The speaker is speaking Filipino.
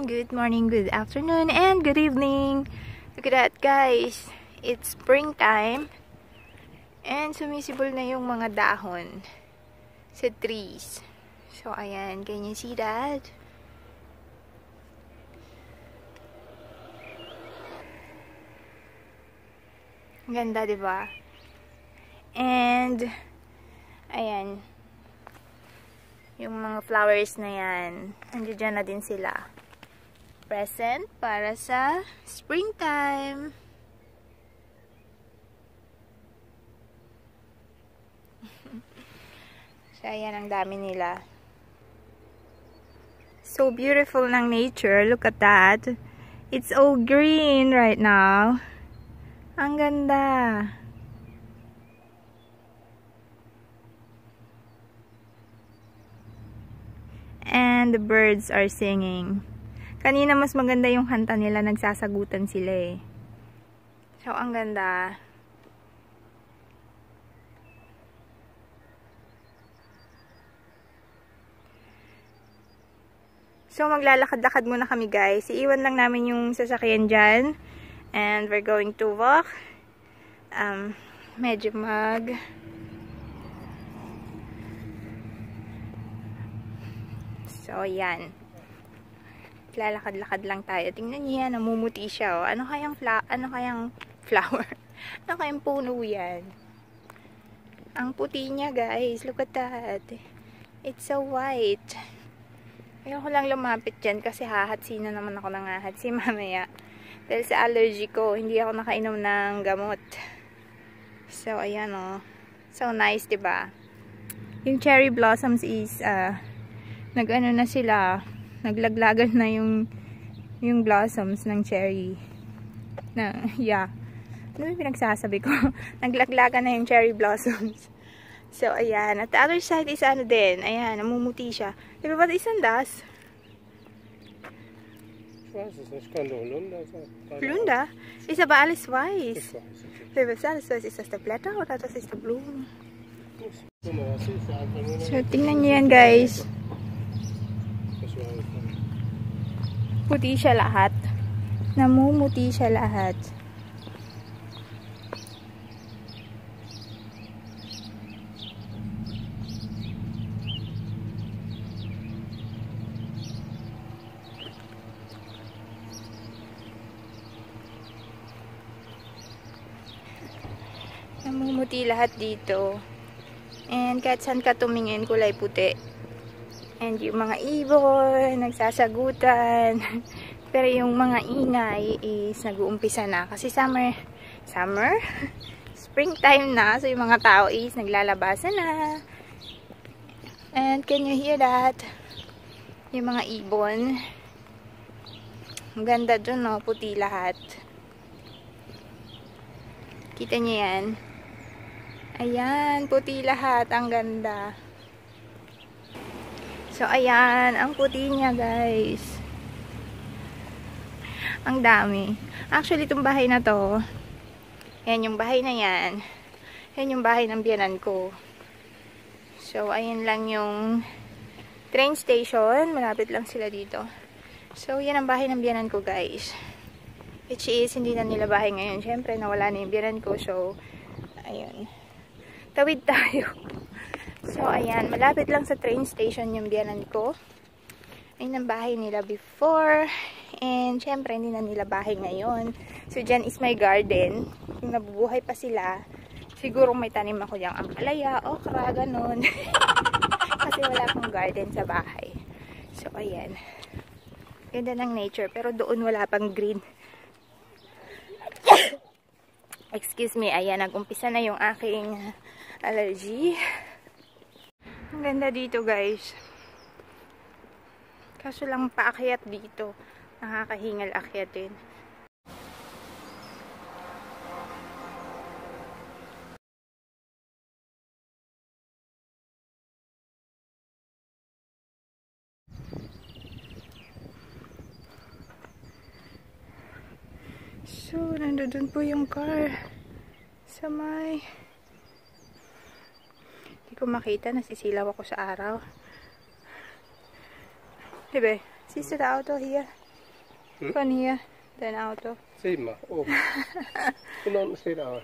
good morning, good afternoon, and good evening. Look at that, guys. It's springtime. And sumisibol na yung mga dahon sa trees. So, ayan. Can you see that? Ganda, diba? And, ayan. Yung mga flowers na yan, nandiyan na din sila. Present para sa springtime. So, ayan, ang dami nila. So beautiful ng nature. Look at that. It's all green right now. Ang ganda. And the birds are singing. Kanina mas maganda yung kanta nila, nagsasagutan sila eh. So, ang ganda. So, maglalakad-lakad muna kami, guys. Iiwan lang namin yung sasakyan dyan. And we're going to walk. Medyo So, yan. Lalakad-lakad lang tayo. Tingnan niyo yan, namumuti siya. Oh. Ano kayang flower? Ano kayang puno yan? Ang puti niya, guys. Look at that. It's so white. Ayoko lang lumapit dyan kasi hahatsi na naman ako ng hahatsi mamaya. Dahil sa allergy ko, hindi ako nakainom ng gamot. So, ayan oh. So nice, diba? Yung cherry blossoms is, nag-ano na sila, naglaglagan na yung blossoms ng cherry. Yeah. Ano yung pinagsasabi ko? Naglaglagan na yung cherry blossoms. So, ayan. At the other side is ano din. Ayan, namumuti siya. Diba ba isang das? Flunder? Ist aber alles weiß. Was ist das? Ist das der Blätter oder das ist der Blumen? So, tingnan nyo yan, guys. Puti siya lahat. Namumuti siya lahat. Namumuti lahat dito. And kahit saan ka tumingin, kulay puti. And yung mga ibon, nagsasagutan. Pero yung mga ingay is nag-uumpisa na. Kasi summer? Springtime na. So yung mga tao is naglalabasan na. And can you hear that? Yung mga ibon. Ang ganda dun, no? Puti lahat. Kita niyo yan? Ayan, puti lahat. Ang ganda. So, ayan. Ang puti niya, guys. Ang dami. Actually, itong bahay na to, yan yung bahay na yan. Yan yung bahay ng biyanan ko. So, ayan lang yung train station. Malapit lang sila dito. So, yan ang bahay ng biyanan ko, guys. Which is, hindi na nila bahay ngayon. Siyempre, nawala na yung biyanan ko. So, ayun. Tawid tayo. So, ayan. Malapit lang sa train station yung biyanan ko. Ayun ang bahay nila before. And, syempre, hindi na nila bahay ngayon. So, dyan is my garden. Kung nabubuhay pa sila, siguro may tanim ako dyan. Ampalaya, okra, ganun. Kasi wala akong garden sa bahay. So, ayan. Ganda ng nature. Pero doon wala pang green. Excuse me. Ayan, nag-umpisa na yung aking allergy. Ang ganda dito, guys. Kaso lang paakyat dito. Nakakahingal akyatin. So, nandoon po yung car. Sa may... Hindi ko makita. Nasisilaw ako sa araw. Diba? See the auto here? Von hier, dein Auto. Sieh mal, oben. Von unten steht auch.